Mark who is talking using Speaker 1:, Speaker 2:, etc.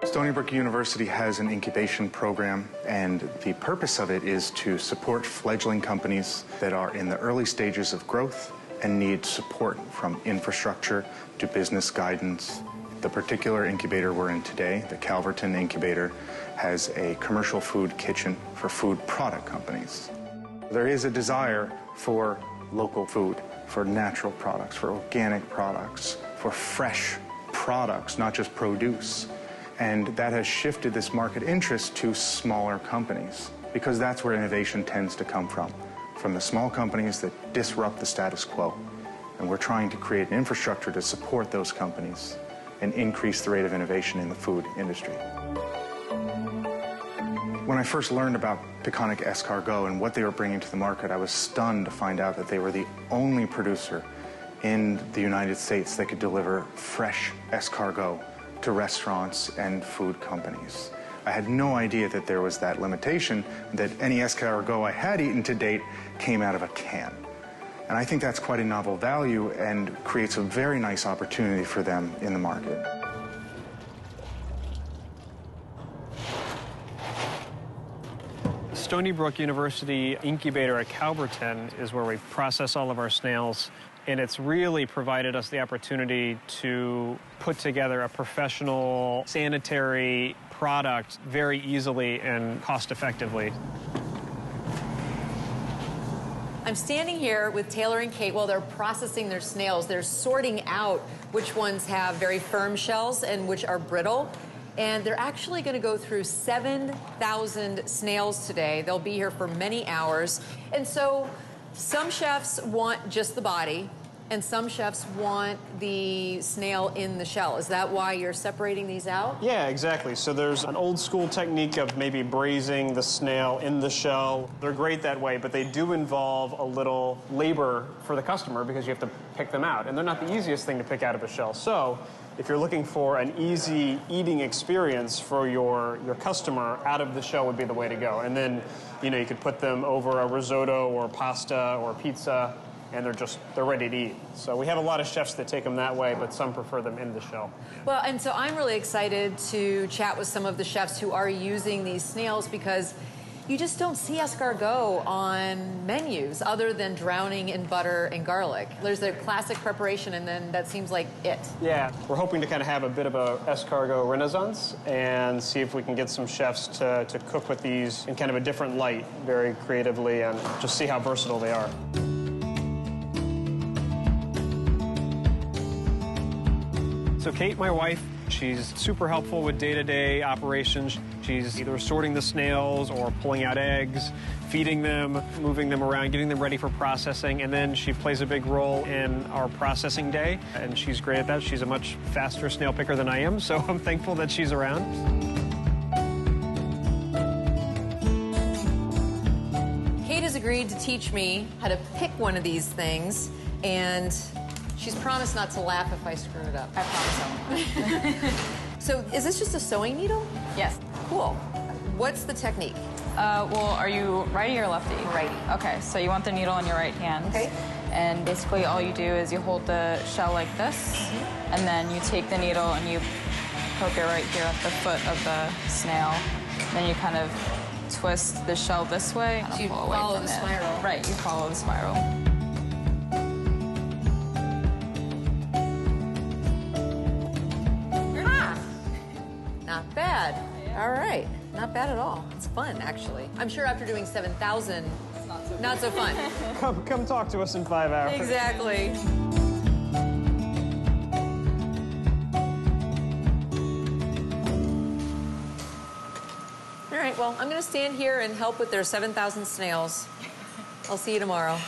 Speaker 1: Stony Brook University has an incubation program, and the purpose of it is to support fledgling companies that are in the early stages of growth and need support from infrastructure to business guidance. The particular incubator we're in today, the Calverton Incubator, has a commercial food kitchen for food product companies. There is a desire for local food, for natural products, for organic products, for fresh products, not just produce. And that has shifted this market interest to smaller companies, because that's where innovation tends to come from the small companies that disrupt the status quo. And we're trying to create an infrastructure to support those companies and increase the rate of innovation in the food industry. When I first learned about Peconic Escargot and what they were bringing to the market, I was stunned to find out that they were the only producer in the United States that could deliver fresh escargot to restaurants and food companies. I had no idea that there was that limitation, that any escargot I had eaten to date came out of a can. And I think that's quite a novel value and creates a very nice opportunity for them in the market.
Speaker 2: Stony Brook University Incubator at Calverton is where we process all of our snails, and it's really provided us the opportunity to put together a professional sanitary product very easily and cost-effectively.
Speaker 3: I'm standing here with Taylor and Kate while they're processing their snails. They're sorting out which ones have very firm shells and which are brittle. And they're actually going to go through 7,000 snails today. They'll be here for many hours. And so some chefs want just the body, and some chefs want the snail in the shell. Is that why you're separating these out?
Speaker 2: Yeah, exactly. So there's an old school technique of maybe braising the snail in the shell. They're great that way, but they do involve a little labor for the customer because you have to pick them out. And they're not the easiest thing to pick out of a shell. So if you're looking for an easy eating experience for your customer, out of the shell would be the way to go. And then, you know, you could put them over a risotto or pasta or pizza, and they're ready to eat. So we have a lot of chefs that take them that way, but some prefer them in the shell.
Speaker 3: Well, and so I'm really excited to chat with some of the chefs who are using these snails, because you just don't see escargot on menus other than drowning in butter and garlic. There's a classic preparation, and then that seems like it.
Speaker 2: Yeah, we're hoping to kind of have a bit of a escargot renaissance and see if we can get some chefs to cook with these in kind of a different light, very creatively, and just see how versatile they are. So Kate, my wife, she's super helpful with day-to-day operations. She's either sorting the snails or pulling out eggs, feeding them, moving them around, getting them ready for processing, and then she plays a big role in our processing day, and she's great at that. She's a much faster snail picker than I am, so I'm thankful that she's around.
Speaker 3: Kate has agreed to teach me how to pick one of these things, and she's promised not to laugh if I screw it up.
Speaker 4: I promise I won't.
Speaker 3: So is this just a sewing needle?
Speaker 4: Yes.
Speaker 3: Cool. What's the technique?
Speaker 4: Well, are you righty or lefty?
Speaker 3: Righty.
Speaker 4: Okay, so you want the needle in your right hand.
Speaker 3: Okay.
Speaker 4: And basically all you do is you hold the shell like this, and then you take the needle and you poke it right here at the foot of the snail. Then you kind of twist the shell this way.
Speaker 3: So you follow the spiral.
Speaker 4: Right, you follow the spiral.
Speaker 3: Not bad. All right. Not bad at all. It's fun, actually. I'm sure after doing 7,000, not so fun.
Speaker 2: Come talk to us in 5 hours.
Speaker 3: Exactly. All right, well, I'm going to stand here and help with their 7,000 snails. I'll see you tomorrow.